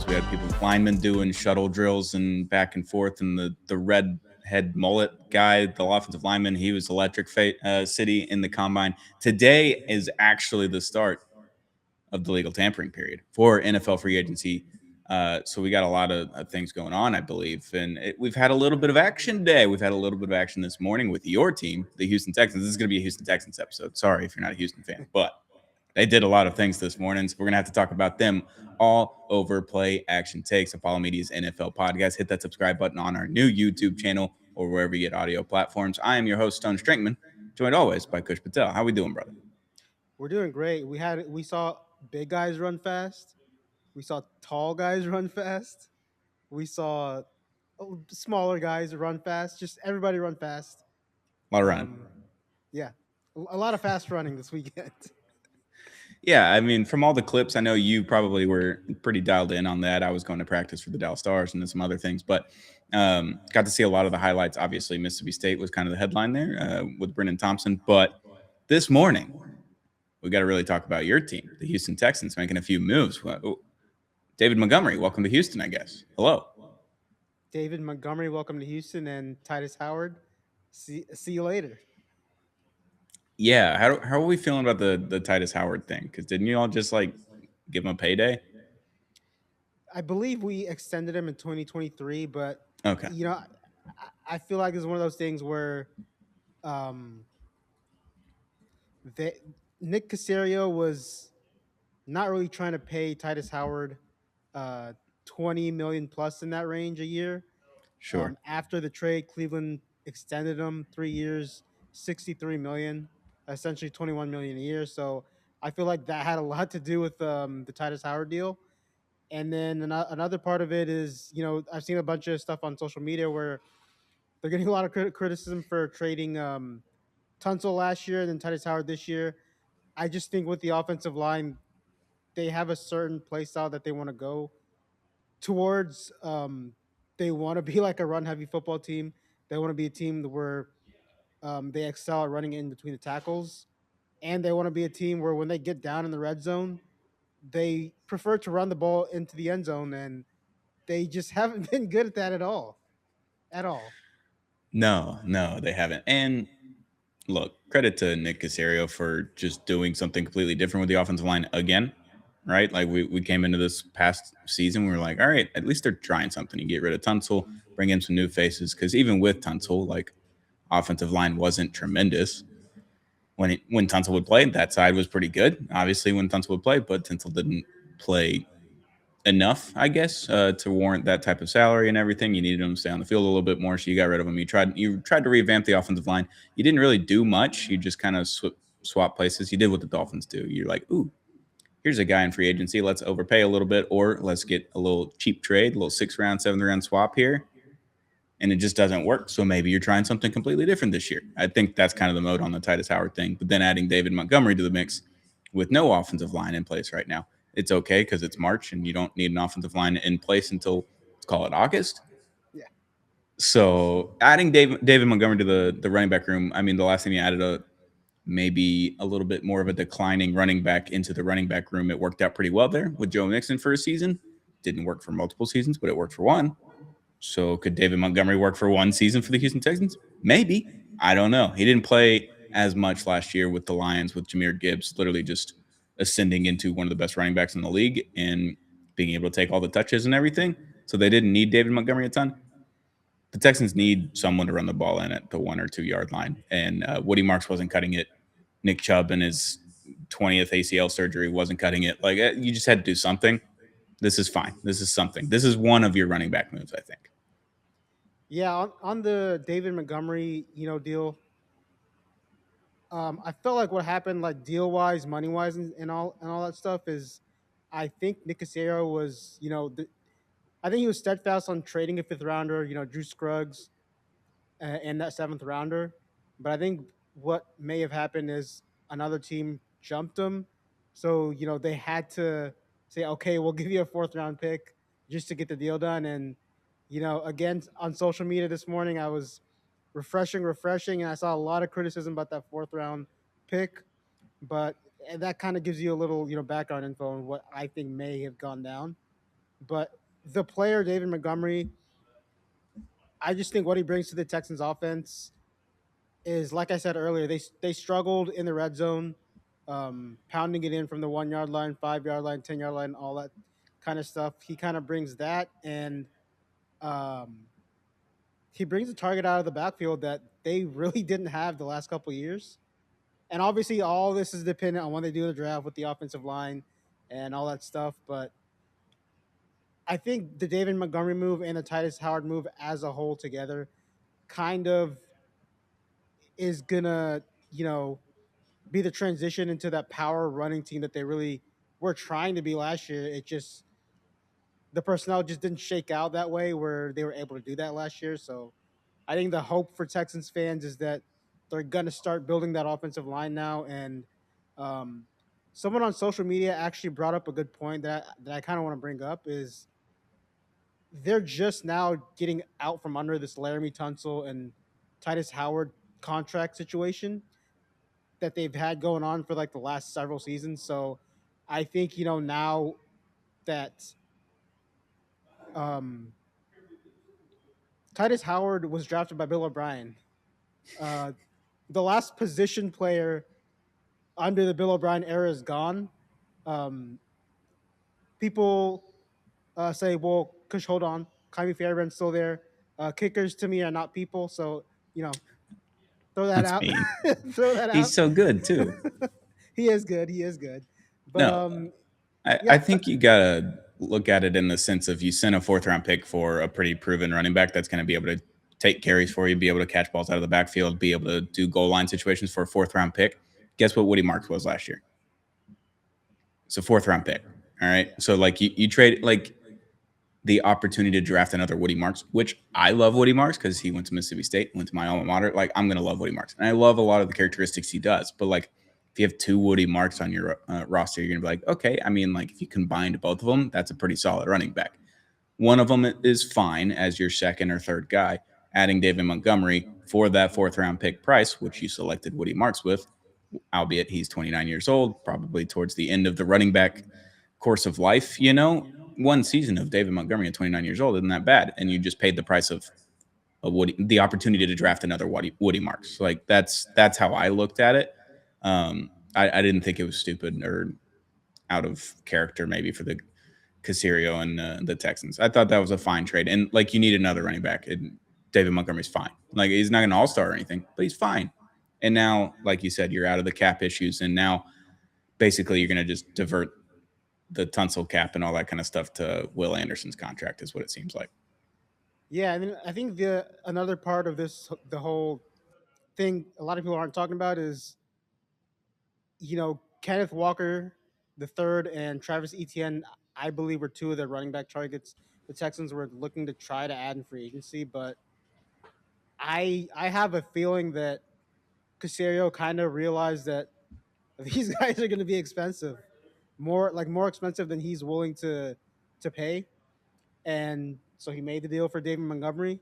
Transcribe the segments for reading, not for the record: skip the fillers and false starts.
We had people, linemen doing shuttle drills and back and forth, and the red head mullet guy, the offensive lineman, he was electric city in the combine. Today is actually the start of the legal tampering period for NFL free agency. So we got a lot of things going on, I believe, and we've had a little bit of action today. We've had a little bit of action this morning with your team, the Houston Texans. This is going to be a Houston Texans episode. Sorry if you're not a Houston fan, but they did a lot of things this morning, so we're going to have to talk about them all over Play Action Takes. Apollo Media's NFL podcast. Hit that subscribe button on our new YouTube channel or wherever you get audio platforms. I am your host, Stone Strinkman, joined always by Kush Patel. How we doing, brother? We're doing great. We saw big guys run fast. We saw tall guys run fast. We saw smaller guys run fast. Just everybody run fast. A lot of running. Um, yeah, a lot of fast running this weekend. Yeah, I mean, from all the clips, I know you probably were pretty dialed in on that. I was going to practice for the Dallas Stars and then some other things, but got to see a lot of the highlights. Obviously, Mississippi State was kind of the headline there with Brennan Thompson. But this morning, we got to really talk about your team, the Houston Texans, making a few moves. David Montgomery, welcome to Houston, I guess. Hello. David Montgomery, welcome to Houston, and Titus Howard. See you later. Yeah, how are we feeling about the Titus Howard thing? Because didn't you all just like give him a payday? I believe we extended him in 2023, but Okay. I feel like it's one of those things where um, they, Nick Casario was not really trying to pay Titus Howard uh, 20 million plus in that range a year. Sure. After the trade, Cleveland extended him 3 years, 63 million, essentially 21 million a year. So I feel like that had a lot to do with the Titus Howard deal. And then another part of it is, I've seen a bunch of stuff on social media where they're getting a lot of criticism for trading Tunsil last year and then Titus Howard this year. I just think with the offensive line, they have a certain play style that they want to go towards. They want to be like a run heavy football team. They want to be a team where they excel at running in between the tackles, and they want to be a team where when they get down in the red zone, they prefer to run the ball into the end zone, and they just haven't been good at that at all. At all. No, they haven't. And look, credit to Nick Casario for just doing something completely different with the offensive line again, right? Like we came into this past season, we were like, all right, at least they're trying something. You get rid of Tunsil, bring in some new faces, because even with Tunsil, like offensive line wasn't tremendous. When Tunsil would play, that side was pretty good. Obviously, when Tunsil would play, but Tunsil didn't play enough, I guess, to warrant that type of salary and everything. You needed him to stay on the field a little bit more, so you got rid of him. You tried to revamp the offensive line. You didn't really do much. You just kind of swap places. You did what the Dolphins do. You're like, ooh, here's a guy in free agency. Let's overpay a little bit, or let's get a little cheap trade, a little 6th round, 7th round swap here. And it just doesn't work. So maybe you're trying something completely different this year. I think that's kind of the mode on the Titus Howard thing. But then adding David Montgomery to the mix with no offensive line in place right now, it's okay because it's March and you don't need an offensive line in place until, let's call it August. Yeah. So adding David Montgomery to the running back room, I mean, the last time you added maybe a little bit more of a declining running back into the running back room, it worked out pretty well there with Joe Mixon for a season. Didn't work for multiple seasons, but it worked for one. So could David Montgomery work for one season for the Houston Texans? Maybe. I don't know. He didn't play as much last year with the Lions with Jahmyr Gibbs literally just ascending into one of the best running backs in the league and being able to take all the touches and everything. So they didn't need David Montgomery a ton. The Texans need someone to run the ball in at the 1 or 2 yard line. And Woody Marks wasn't cutting it. Nick Chubb and his 20th ACL surgery wasn't cutting it. Like, you just had to do something. This is fine. This is something. This is one of your running back moves, I think. Yeah, on the David Montgomery, deal, I felt like what happened, like deal wise, money wise, and all that stuff is, I think Nick Casario was, I think he was steadfast on trading a fifth rounder, Drew Scruggs, and that seventh rounder. But I think what may have happened is another team jumped him, so they had to say, okay, we'll give you a fourth round pick just to get the deal done. And again on social media this morning, I was refreshing, and I saw a lot of criticism about that fourth round pick. But that kind of gives you a little background info on what I think may have gone down. But the player David Montgomery, I just think what he brings to the Texans offense is, like I said earlier, they struggled in the red zone, pounding it in from the 1 yard line, 5 yard line, 10 yard line, all that kind of stuff. He kind of brings that, and um, he brings a target out of the backfield that they really didn't have the last couple of years. And obviously, all this is dependent on when they do the draft with the offensive line and all that stuff. But I think the David Montgomery move and the Titus Howard move as a whole together kind of is gonna, you know, be the transition into that power running team that they really were trying to be last year. It just the personnel just didn't shake out that way where they were able to do that last year. So I think the hope for Texans fans is that they're gonna start building that offensive line now. And um, someone on social media actually brought up a good point that I kind of want to bring up is they're just now getting out from under this Laramie Tunsil and Titus Howard contract situation that they've had going on for like the last several seasons. So I think, now that um, Titus Howard was drafted by Bill O'Brien, uh, the last position player under the Bill O'Brien era is gone. Um, People say, well, Kush, hold on. Kyrie Fairbairn's still there. Kickers to me are not people. So, you know, throw that That's out. mean. Throw that He's out. so good too. He is good. He is good. But No, yeah, I think you gotta look at it in the sense of you sent a fourth round pick for a pretty proven running back that's going to be able to take carries for you, be able to catch balls out of the backfield, be able to do goal line situations for a fourth round pick. Guess what Woody Marks was last year? It's a fourth round pick. All right. So like you trade like the opportunity to draft another Woody Marks, which I love Woody Marks because he went to Mississippi State, went to my alma mater. Like I'm gonna love Woody Marks, and I love a lot of the characteristics he does. But like if you have two Woody Marks on your roster, you're gonna be like, okay. I mean, like if you combined both of them, that's a pretty solid running back. One of them is fine as your second or third guy. Adding David Montgomery for that fourth round pick price, which you selected Woody Marks with, albeit he's 29 years old, probably towards the end of the running back course of life. One season of David Montgomery at 29 years old isn't that bad, and you just paid the price of a Woody, the opportunity to draft another Woody Marks. Like that's how I looked at it. I didn't think it was stupid or out of character, maybe for the Caserio and the Texans. I thought that was a fine trade, and like you need another running back. And David Montgomery's fine. Like he's not an all star or anything, but he's fine. And now, like you said, you're out of the cap issues, and now basically you're going to just divert the Tunsil cap and all that kind of stuff to Will Anderson's contract, is what it seems like. yeah. And then I think the another part of this, the whole thing, a lot of people aren't talking about is, Kenneth Walker the third and Travis Etienne. I believe were two of the running back targets the Texans were looking to try to add in free agency, but I have a feeling that Casario kind of realized that these guys are going to be expensive, more expensive than he's willing to pay, and so he made the deal for David Montgomery.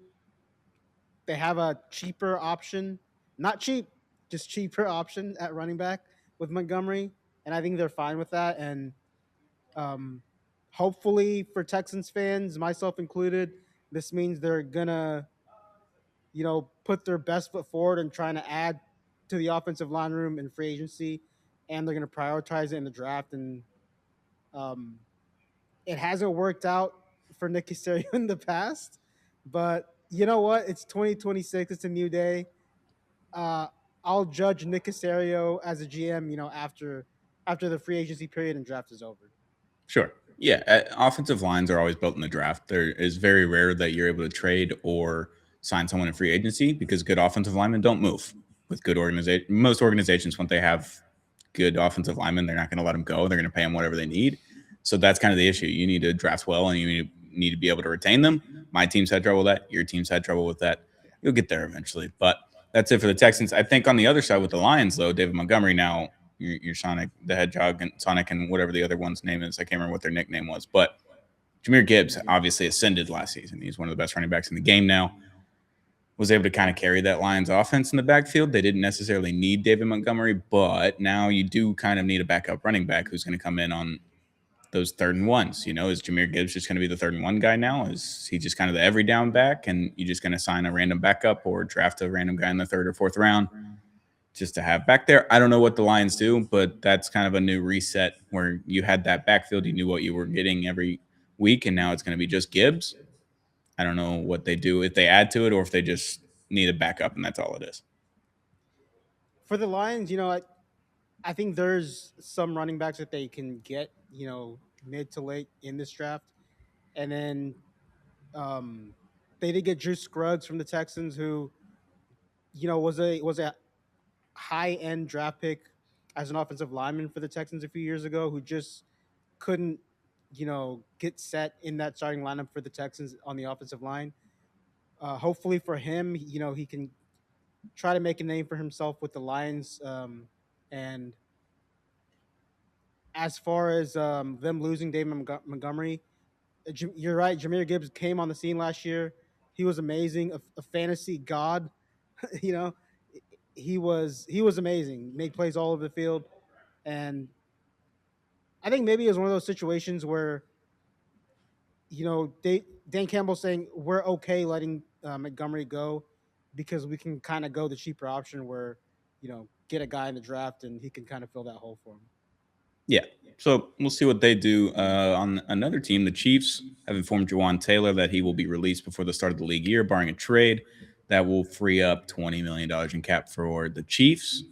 They have a cheaper option, not cheap, just cheaper option at running back with Montgomery, and I think they're fine with that. And um, hopefully for Texans fans, myself included, this means they're gonna put their best foot forward and trying to add to the offensive line room in free agency, and they're going to prioritize it in the draft. And um, it hasn't worked out for Nick Casario in the past, but you know what? It's 2026. It's a new day. Uh, I'll judge Nick Casario as a GM, after the free agency period and draft is over. Sure. Yeah. Offensive lines are always built in the draft. There is very rare that you're able to trade or sign someone in free agency because good offensive linemen don't move with good organization. Most organizations, when they have good offensive linemen, they're not going to let them go. They're going to pay them whatever they need. So that's kind of the issue. You need to draft well and you need to be able to retain them. My team's had trouble with that. Your team's had trouble with that. You'll get there eventually. But that's it for the Texans. I think on the other side with the Lions, though, David Montgomery now, your Sonic the Hedgehog and Sonic and whatever the other one's name is. I can't remember what their nickname was, but Jahmyr Gibbs obviously ascended last season. He's one of the best running backs in the game now. Was able to kind of carry that Lions offense in the backfield. They didn't necessarily need David Montgomery, but now you do kind of need a backup running back who's going to come in on those 3rd and 1s. Is Jameer Gibbs just going to be the 3rd and 1 guy now? Is he just kind of the every down back, and you just going to sign a random backup or draft a random guy in the 3rd or 4th round just to have back there? I don't know what the Lions do, but that's kind of a new reset where you had that backfield, you knew what you were getting every week, and now it's going to be just Gibbs. I don't know what they do if they add to it or if they just need a backup and that's all it is. For the Lions, I think there's some running backs that they can get, mid to late in this draft. And then they did get Drew Scruggs from the Texans, who was a high end draft pick as an offensive lineman for the Texans a few years ago, who just couldn't get set in that starting lineup for the Texans on the offensive line. Hopefully for him, he can try to make a name for himself with the Lions. And as far as them losing David Montgomery, you're right. Jameer Gibbs came on the scene last year. He was amazing, a fantasy god. you know, he was amazing. Made plays all over the field, and I think maybe it was one of those situations where Dan Campbell saying we're okay letting Montgomery go because we can kind of go the cheaper option where get a guy in the draft and he can kind of fill that hole for him. Yeah. So we'll see what they do. On another team, the Chiefs have informed Jawan Taylor that he will be released before the start of the league year, barring a trade that will free up $20 million in cap for the Chiefs.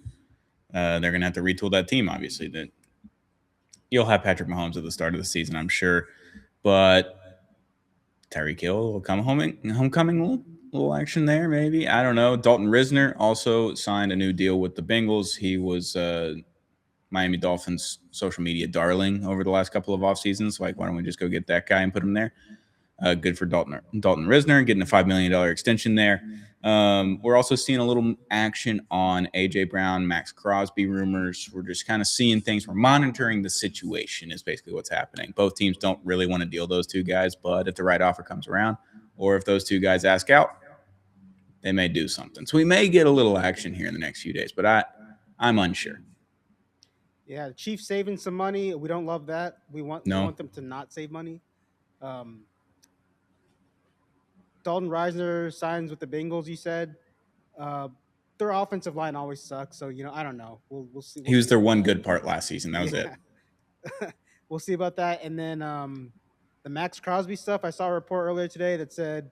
They're going to have to retool that team, obviously. That you'll have Patrick Mahomes at the start of the season, I'm sure, but Tyreek Hill will come homecoming little action there, maybe. I don't know. Dalton Risner also signed a new deal with the Bengals. He was Miami Dolphins social media darling over the last couple of off seasons. Like, why don't we just go get that guy and put him there? Good for Dalton Risner getting a $5 million extension there. We're also seeing a little action on AJ Brown, Max Crosby rumors. We're just kind of seeing things. We're monitoring the situation is basically what's happening. Both teams don't really want to deal those two guys, but if the right offer comes around or if those two guys ask out, they may do something. So we may get a little action here in the next few days, but I'm unsure. Yeah, the Chiefs saving some money. We don't love that. We No. want them to not save money. Um, Dalton Reisner signs with the Bengals. You said uh, their offensive line always sucks. So I don't know. We'll see. We'll He was see their about one that. good part last season. That was it. Yeah, we'll see about that. And then the Max Crosby stuff. I saw a report earlier today that said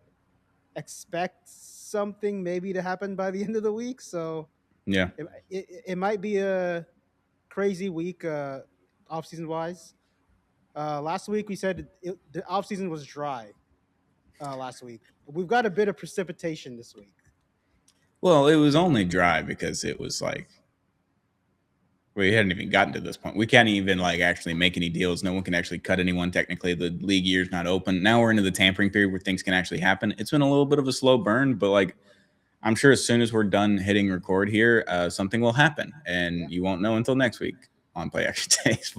expect something maybe to happen by the end of the week. So Yeah. it might be a crazy week off season wise. Last week we said the off season was dry. Last week we've got a bit of precipitation this week. Well, it was only dry because it was like we hadn't even gotten to this point. We can't even like actually make any deals. No one can actually cut anyone. Technically, the league year's not open. Now we're into the tampering period where things can actually happen. It's been a little bit of a slow burn, but like I'm sure as soon as we're done hitting record here, something will happen, and Yeah. you won't know until next week on Play Action Days,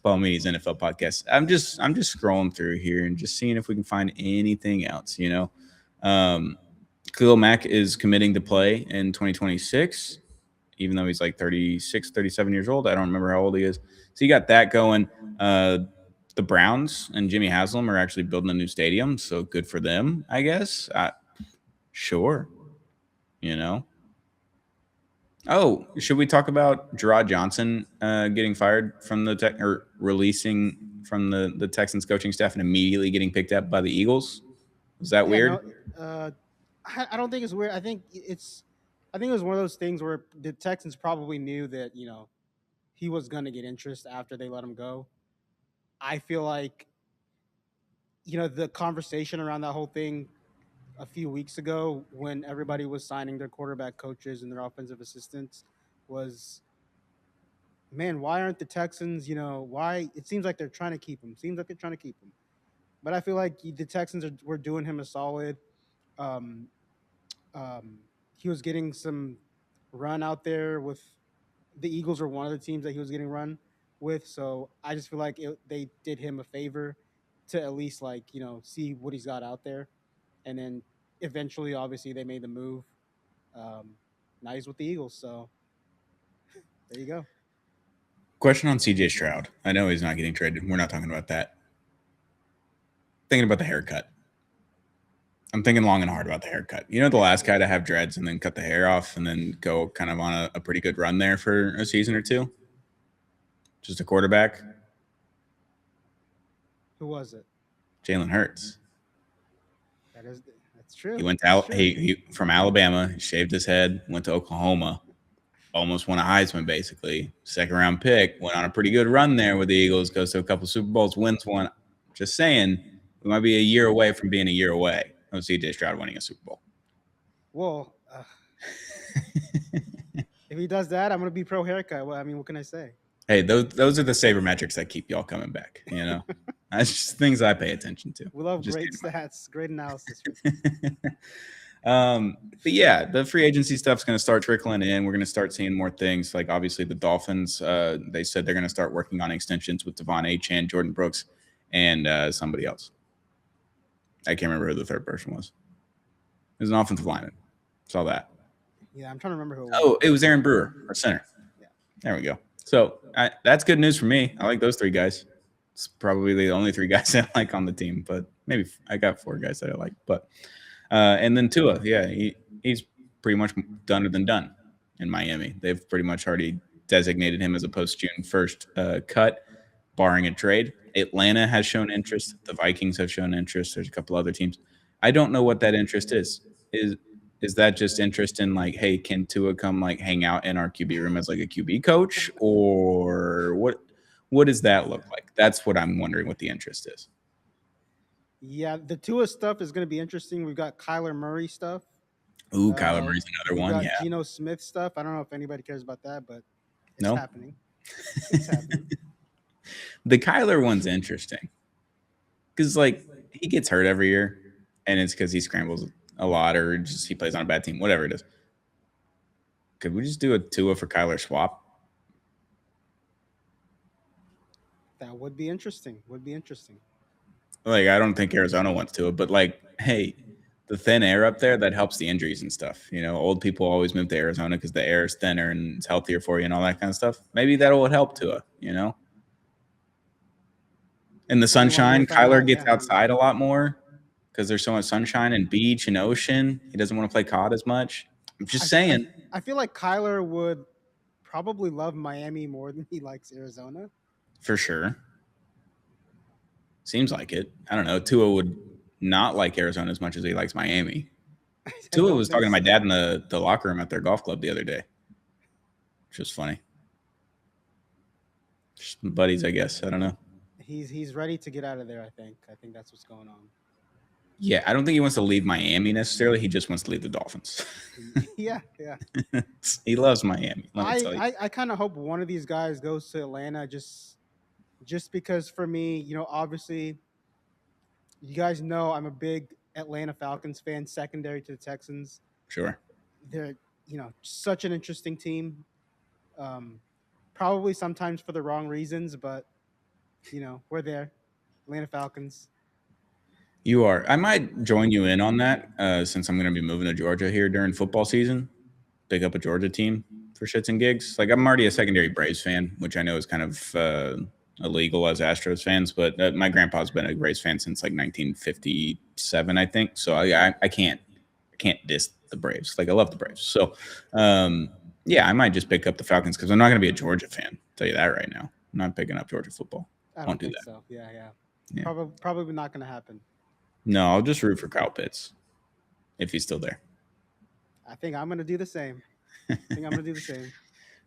Ball Me's NFL podcast. I'm just scrolling through here and just seeing if we can find anything else. Khalil Mack is committing to play in 2026, even though he's like 36, 37 years old. I don't remember how old he is. So you got that going. The Browns and Jimmy Haslam are actually building a new stadium, so good for them, I guess. Sure. Oh, should we talk about Gerard Johnson getting fired from the tech or releasing from the Texans coaching staff and immediately getting picked up by the Eagles? Was that Yeah, no, weird? I don't think it's weird. I think it was one of those things where the Texans probably knew that he was going to get interest after they let him go. I feel like the conversation around that whole thing a few weeks ago when everybody was signing their quarterback coaches and their offensive assistants was, man, why aren't the Texans, why it seems like they're trying to keep him. Seems like they're trying to keep him. But I feel like the Texans were doing him a solid. Um, um, he was getting some run out there with the Eagles, were one of the teams that he was getting run with. So I just feel like they did him a favor to at least see what he's got out there, and then eventually, obviously, they made the move. Um, now he's with the Eagles, so there you go. Question on CJ Stroud. I know he's not getting traded. We're not talking about that. Thinking about the haircut. I'm thinking long and hard about the haircut. You know, the last guy to have dreads and then cut the hair off and then go kind of on a pretty good run there for a season or two? Just a quarterback? Who was it? Jalen Hurts. That is that's true. He went That's out. true. He from Alabama. He shaved his head. Went to Oklahoma. Almost won a Heisman. Basically, second round pick. Went on a pretty good run there with the Eagles. Goes to a couple Super Bowls. Wins one. Just saying, we might be a year away from being a year away of CJ Stroud winning a Super Bowl. Well, if he does that, I'm gonna be pro haircut. Well, I mean, what can I say? Hey, those are the saber metrics that keep y'all coming back. You know, that's just things I pay attention to. We love Just great kidding. stats, great analysis. But yeah, the free agency stuff's going to start trickling in. We're going to start seeing more things. Like obviously the Dolphins, they said they're going to start working on extensions with Devon Achane, Jordan Brooks, and somebody else. I can't remember who the third person was. It was an offensive lineman. Saw that. Yeah, I'm trying to remember who. Oh, it was Aaron Brewer, our center. Yeah. There we go. So that's good news for me. I like those three guys. It's probably the only three guys I like on the team, but maybe I got four guys that I like. But and then Tua, yeah, he's pretty much done than done in Miami. They've pretty much already designated him as a post-June 1st cut, barring a trade. Atlanta has shown interest. The Vikings have shown interest. There's a couple other teams. I don't know what that interest is. Is that just interest in like, hey, can Tua come like hang out in our QB room as like a QB coach, or what? What does that look like? That's what I'm wondering. What the interest is. Yeah, the Tua stuff is going to be interesting. We've got Kyler Murray stuff. Ooh, Kyler Murray's another We've one. got Yeah. Geno Smith stuff. I don't know if anybody cares about that, but it's No. happening. It's happening. The Kyler one's interesting because like he gets hurt every year, and it's because he scrambles a lot or just he plays on a bad team, whatever it is. Could we just do a Tua for Kyler swap? That would be interesting. Would be interesting. Like I don't think Arizona wants Tua, but like, hey, the thin air up there that helps the injuries and stuff. You know, old people always move to Arizona because the air is thinner and it's healthier for you and all that kind of stuff. Maybe that will help Tua. You know. In the sunshine, Kyler gets outside a lot more because there's so much sunshine and beach and ocean. He doesn't want to play COD as much. I'm just saying. I feel like Kyler would probably love Miami more than he likes Arizona. For sure. Seems like it. I don't know. Tua would not like Arizona as much as he likes Miami. Tua was talking to my dad in the locker room at their golf club the other day, which was funny. Just buddies, I guess. I don't know. He's ready to get out of there. I think that's what's going on. Yeah, I don't think he wants to leave Miami necessarily. He just wants to leave the Dolphins. Yeah. He loves Miami. Let me tell you. I kind of hope one of these guys goes to Atlanta just because for me, you know, obviously, you guys know I'm a big Atlanta Falcons fan, secondary to the Texans. Sure. They're, you know, such an interesting team. Probably sometimes for the wrong reasons, but you know, we're there. Atlanta Falcons. You are. I might join you in on that since I'm going to be moving to Georgia here during football season. Pick up a Georgia team for shits and gigs. Like I'm already a secondary Braves fan, which I know is kind of illegal as Astros fans, but my grandpa's been a Braves fan since like 1957, I think. So I can't diss the Braves. Like I love the Braves. So yeah, I might just pick up the Falcons because I'm not going to be a Georgia fan. I'll tell you that right now. I'm not picking up Georgia football. I don't think so. Yeah. Probably not going to happen. No, I'll just root for Kyle Pitts if he's still there. I think I'm going to do the same.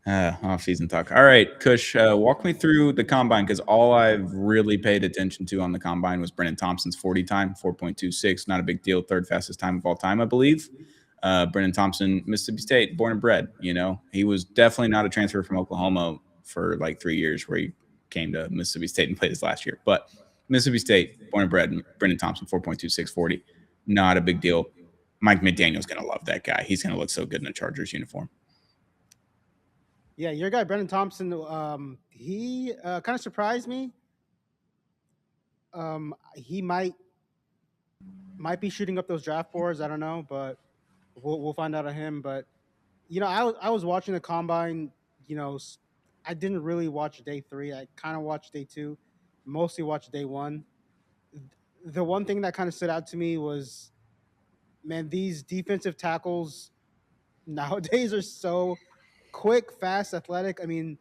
Off-season talk. All right, Kush, walk me through the combine because all I've really paid attention to on the combine was Brennan Thompson's 40 time, 4.26. Not a big deal. Third fastest time of all time, I believe. Brennan Thompson, Mississippi State, born and bred. You know, he was definitely not a transfer from Oklahoma for like 3 years where he came to Mississippi State and played his last year. But Mississippi State, born and bred, Brennan Thompson, 4.26, 40. Not a big deal. Mike McDaniel's going to love that guy. He's going to look so good in a Chargers uniform. Yeah, your guy, Brennan Thompson, he kind of surprised me. He might be shooting up those draft boards. I don't know, but we'll find out on him. But, you know, I was watching the combine, you know, I didn't really watch day three. I kind of watched day two, mostly watched day one. The one thing that kind of stood out to me was, man, these defensive tackles nowadays are so quick, fast, athletic. I mean,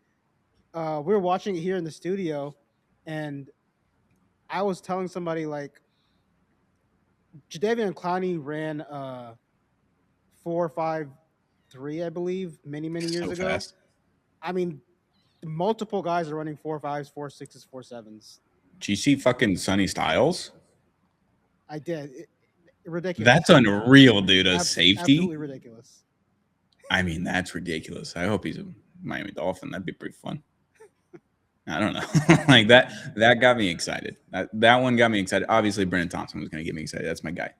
we were watching it here in the studio, and I was telling somebody like Jadeveon Clowney ran 4.53, I believe, many years So ago. fast. I mean, multiple guys are running 4.5s, 4.6s, 4.7s. Do you see fucking Sonny Styles? I did. Ridiculous. That's unreal, dude. A Absolutely safety? ridiculous. I mean, that's ridiculous. I hope he's a Miami Dolphin. That'd be pretty fun. I don't know. Like that got me excited. That one got me excited. Obviously, Brennan Thompson was going to get me excited. That's my guy.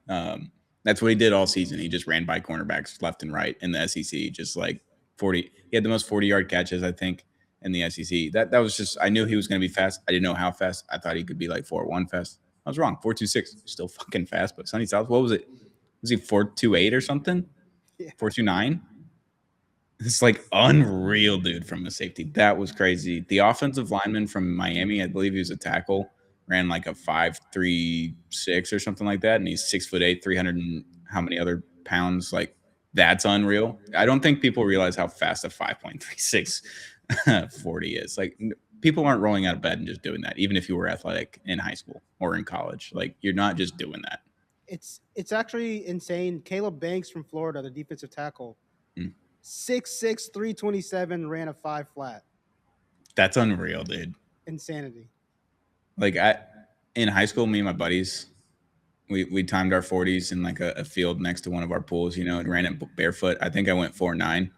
That's what he did all season. He just ran by cornerbacks left and right in the SEC, just like 40. He had the most 40-yard catches, I think, in the SEC. That was just, I knew he was going to be fast. I didn't know how fast. I thought he could be like 4.1 fast. I was wrong. 4.26, still fucking fast. But Sonny Styles, what was it? Was he 4.28 or something? Yeah. 4.29? It's like unreal, dude, from a safety. That was crazy. The offensive lineman from Miami, I believe he was a tackle, ran like a 5.36 or something like that. And he's 6'8", 300 and how many other pounds? Like, that's unreal. I don't think people realize how fast a 5.36 40 is. Like, people aren't rolling out of bed and just doing that, even if you were athletic in high school or in college. Like, you're not just doing that. It's actually insane. Caleb Banks from Florida, the defensive tackle, Mm. 6'6", 327, ran a 5 flat. That's unreal, dude. Insanity. Like, in high school, me and my buddies, we timed our 40s in like a field next to one of our pools, and ran it barefoot. I think I went 4.9,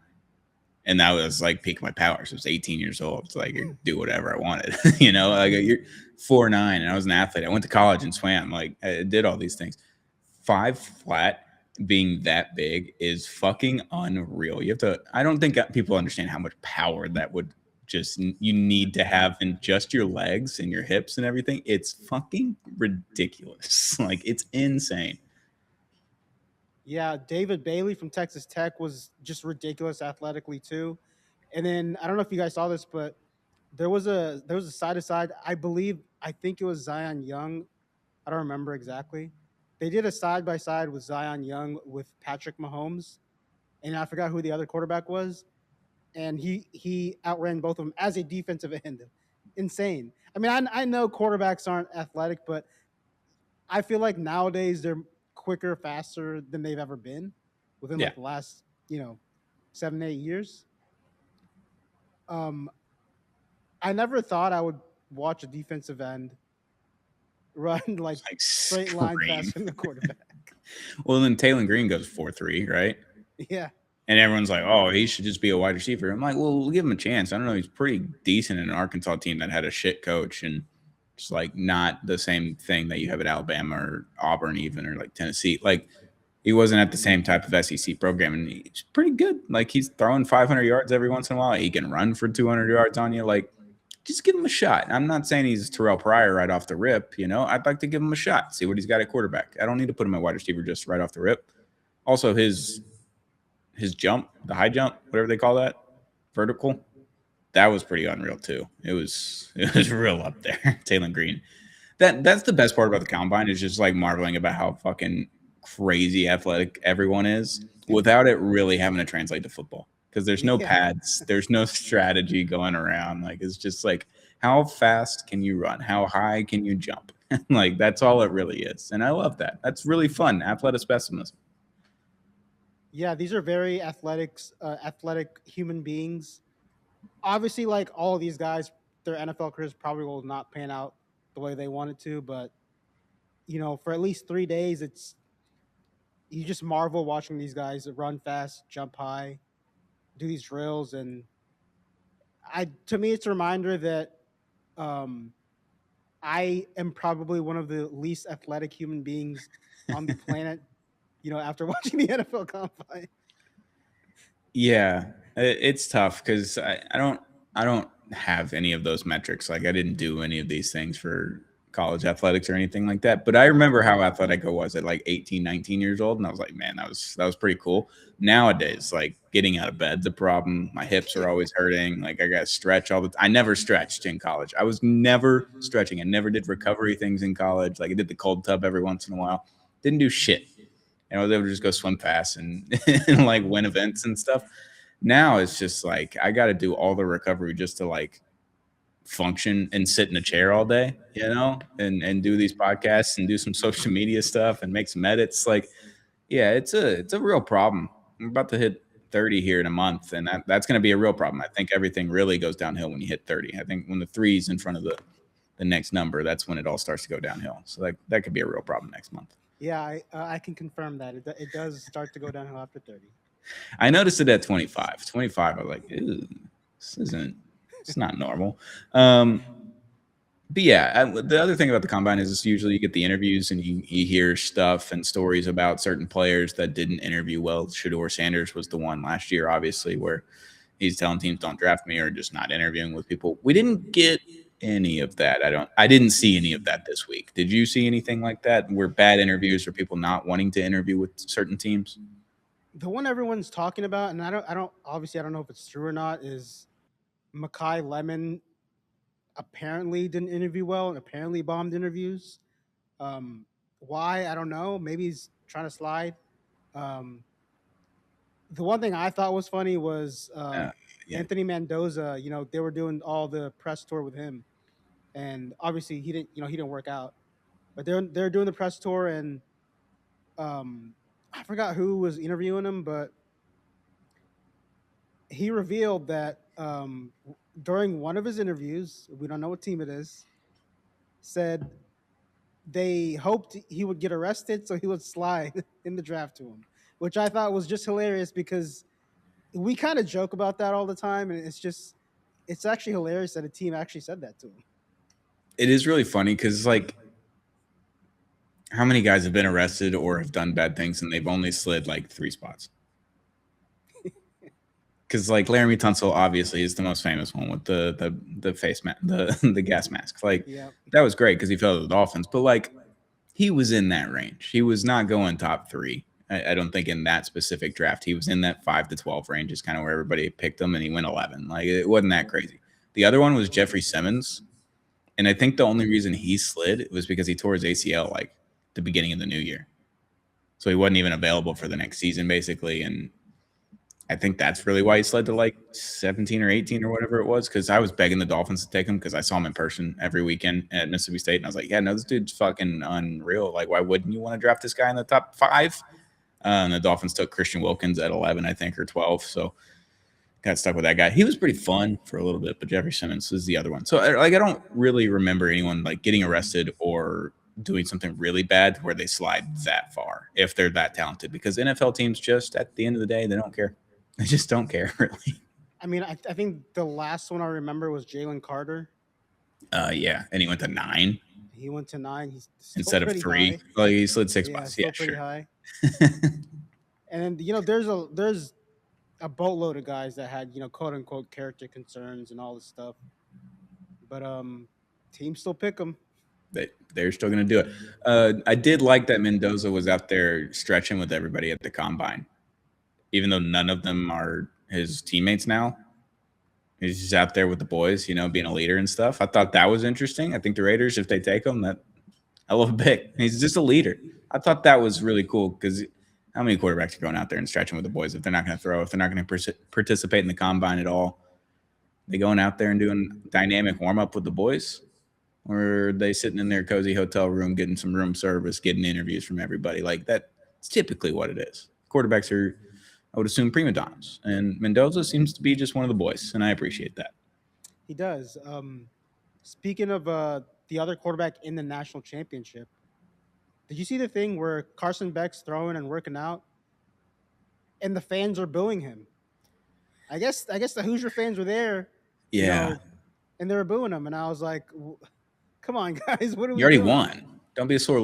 and that was like peak of my powers. I was 18 years old. It's like, do whatever I wanted, like you're 4.9, and I was an athlete. I went to college and swam. Like, I did all these things. 5 flat being that big is fucking unreal. You have to, I don't think people understand how much power that would just, you need to have in just your legs and your hips and everything. It's fucking ridiculous. Like, it's insane. Yeah, David Bailey from Texas Tech was just ridiculous athletically too. And then I don't know if you guys saw this, but there was a side to side. I think it was Zion Young. I don't remember exactly. They did a side by side with Zion Young with Patrick Mahomes, and I forgot who the other quarterback was. And he outran both of them as a defensive end. Insane. I mean, I know quarterbacks aren't athletic, but I feel like nowadays they're quicker, faster than they've ever been within Yeah. like the last 7 8 years. Um, I never thought I would watch a defensive end run like Like, straight line scream. faster than the quarterback. Well, then Taylor Green goes 4.3, right? Yeah, And everyone's like, oh, he should just be a wide receiver. I'm like, well, we'll give him a chance. I don't know. He's pretty decent in an Arkansas team that had a shit coach, and it's like not the same thing that you have at Alabama or Auburn, even, or like Tennessee. Like, he wasn't at the same type of SEC program, and he's pretty good. Like, he's throwing 500 yards every once in a while. He can run for 200 yards on you. Like, just give him a shot. I'm not saying he's Terrell Pryor right off the rip. I'd like to give him a shot, see what he's got at quarterback. I don't need to put him at wide receiver just right off the rip. Also, his jump, the high jump, whatever they call that, vertical, that was pretty unreal too. It was real up there. Taylor Green. That's the best part about the combine, is just like marveling about how fucking crazy athletic everyone is without it really having to translate to football. Because there's no yeah, pads, there's no strategy going around. Like, it's just like, how fast can you run? How high can you jump? Like, that's all it really is. And I love that. That's really fun. Athletic specimens. yeah. These are very athletic human beings. Obviously, like all of these guys, their NFL careers probably will not pan out the way they wanted to, but for at least 3 days, it's you just marvel watching these guys run fast, jump high, do these drills, and to me, it's a reminder that um, I am probably one of the least athletic human beings on the planet. After watching the NFL Combine. Yeah, it's tough because I don't have any of those metrics. Like, I didn't do any of these things college athletics or anything like that. But I remember how athletic I was at like 18, 19 years old. And I was like, man, that was pretty cool. Nowadays, like getting out of bed's a problem. My hips are always hurting. Like I got to stretch all the time. I never stretched in college. I was never stretching. I never did recovery things in college. Like I did the cold tub every once in a while. Didn't do shit. And I was able to just go swim fast and, and like win events and stuff. Now it's just like I got to do all the recovery just to like function and sit in a chair all day, and do these podcasts and do some social media stuff and make some edits. Like, yeah, it's a real problem. I'm about to hit 30 here in a month, and that's going to be a real problem. I think everything really goes downhill when you hit 30. I think when the three's in front of the next number, that's when it all starts to go downhill. So that could be a real problem next month. Yeah, I can confirm that it does start to go downhill after 30. I noticed it at 25. 25, I was like, ew, this isn't, it's not normal. But yeah, the other thing about the combine is usually you get the interviews and you hear stuff and stories about certain players that didn't interview well. Shador Sanders was the one last year, obviously, where he's telling teams don't draft me or just not interviewing with people. We didn't get any of that. I didn't see any of that this week. Did you see anything like that? Were bad interviews or people not wanting to interview with certain teams? The one everyone's talking about, and I don't know if it's true or not, is Makai Lemon apparently didn't interview well and apparently bombed interviews. Um, why? I don't know. Maybe he's trying to slide. Um, the one thing I thought was funny was Uh, yeah, Anthony Mendoza. They were doing all the press tour with him, and obviously he didn't. He didn't work out, but they're doing the press tour, and I forgot who was interviewing him, but he revealed that during one of his interviews, we don't know what team it is, said they hoped he would get arrested so he would slide in the draft to him, which I thought was just hilarious because we kind of joke about that all the time, and it's actually hilarious that a team actually said that to him. it is really funny because like how many guys have been arrested or have done bad things and they've only slid like 3 spots? Because like Laramie Tunsil obviously is the most famous one with the face mask, the gas mask. Like Yeah, that was great because he fell to the Dolphins, but like he was in that range. He was not going top three. I don't think in that specific draft he was in that 5 to 12 range. Is kind of where everybody picked him, and he went 11. Like it wasn't that crazy. The other one was Jeffrey Simmons, and I think the only reason he slid was because he tore his ACL like the beginning of the new year, so he wasn't even available for the next season basically, and I think that's really why he slid to like 17 or 18 or whatever it was. Because I was begging the Dolphins to take him because I saw him in person every weekend at Mississippi State. And I was like, yeah, no, this dude's fucking unreal. Like, why wouldn't you want to draft this guy in the top 5? And the Dolphins took Christian Wilkins at 11, I think, or 12. So got stuck with that guy. He was pretty fun for a little bit, but Jeffrey Simmons is the other one. So, like, I don't really remember anyone like getting arrested or doing something really bad where they slide that far if they're that talented. Because NFL teams just at the end of the day, they don't care. They just don't care, really. I mean, I think the last one I remember was Jalen Carter. Yeah, and he went to 9 He went to 9. He's still instead of pretty 3. high. Like he slid 6 Yeah, spots. still Yeah, pretty sure. high. And then there's a boatload of guys that had quote unquote character concerns and all this stuff, but teams still pick them. They're still going to do it. I did like that Mendoza was out there stretching with everybody at the combine, even though none of them are his teammates now. He's just out there with the boys, being a leader and stuff. I thought that was interesting. I think the Raiders, if they take him, that I love Vic. He's just a leader. I thought that was really cool because how many quarterbacks are going out there and stretching with the boys if they're not going to throw, if they're not going to participate in the combine at all? They going out there and doing dynamic warm up with the boys, or are they sitting in their cozy hotel room getting some room service, getting interviews from everybody? Like that's typically what it is. Quarterbacks are, I would assume, prima donnas, and Mendoza seems to be just one of the boys, and I appreciate that. He does. Speaking of the other quarterback in the national championship, did you see the thing where Carson Beck's throwing and working out, and the fans are booing him? I guess the Hoosier fans were there, you Yeah, know, and they were booing him, and I was like, "Come on, guys, what are you we already doing?" won. Don't be a sore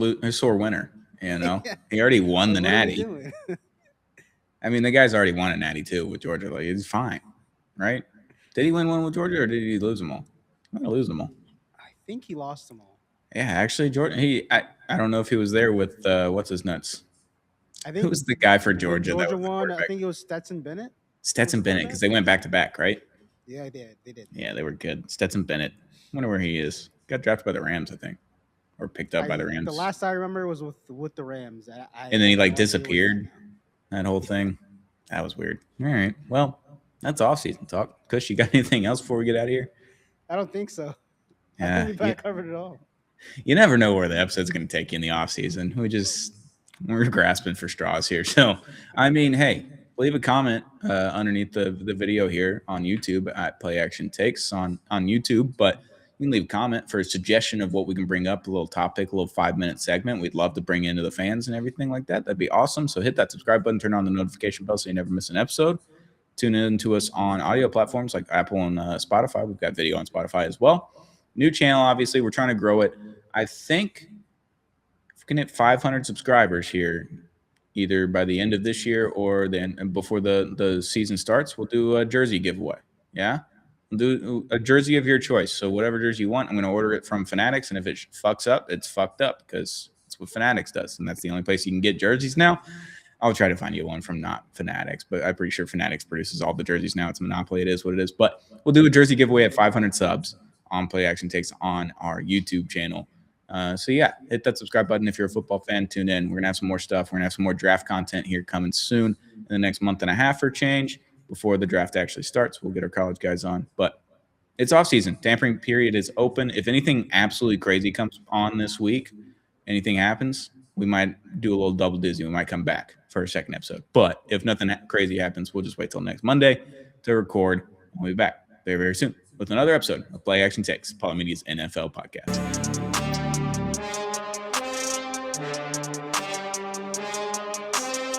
winner. Yeah, He already won like the what are we Natty. doing? I mean, the guy's already won a Natty too with Georgia. Like he's fine, right? Did he win one with Georgia or did he lose them all? I'm gonna lose them all. I think he lost them all. Yeah, actually, Jordan. I don't know if he was there with what's his nuts. I Who think was the guy for when Georgia that Georgia was the won, I quarterback? think it was Stetson Bennett was Stetson the Bennett, quarterback. because they went back to back, right? Yeah, they did. They did. Yeah, they were good. Stetson Bennett. Wonder where he is. Got drafted by the Rams, I think, or picked up by the The Rams, last I remember was with the Rams. and I then he have like no idea where he's at disappeared. now. That whole Yeah, thing. That was weird. All right. Well, that's off season talk. Kush, you got anything else before we get out of here? I don't think so. I think Yeah. we about covered it all. You never know where the episode's going to take you in the off season. We're grasping for straws here. So, I mean, hey, leave a comment underneath the video here on YouTube at Play Action Takes on YouTube. But you can leave a comment for a suggestion of what we can bring up, a little topic, a little 5-minute segment. We'd love to bring into the fans and everything like that. That'd be awesome. So hit that subscribe button, turn on the notification bell so you never miss an episode. Tune in to us on audio platforms like Apple and Spotify. We've got video on Spotify as well. New channel, obviously, we're trying to grow it. I think if we can hit 500 subscribers here, either by the end of this year or then before the season starts, we'll do a jersey giveaway. Yeah, we'll do a jersey of your choice. So whatever jersey you want, I'm going to order it from Fanatics, and if it fucks up, it's fucked up because it's what Fanatics does, and that's the only place you can get jerseys now. I'll try to find you one from not Fanatics, but I'm pretty sure Fanatics produces all the jerseys now. It's a monopoly. It is what it is. But we'll do a jersey giveaway at 500 subs on Play Action Takes on our YouTube channel. So yeah, hit that subscribe button if you're a football fan. Tune in. We're gonna have some more stuff. We're gonna have some more draft content here coming soon in the next month and a half or change before the draft actually starts. We'll get our college guys on, but it's off season. Tampering period is open. If anything absolutely crazy comes on this week, anything happens, we might do a little double dizzy. We might come back for a second episode. But if nothing crazy happens, we'll just wait till next Monday to record. We'll be back very, very soon with another episode of Play Action Takes, Pauly Media's NFL podcast.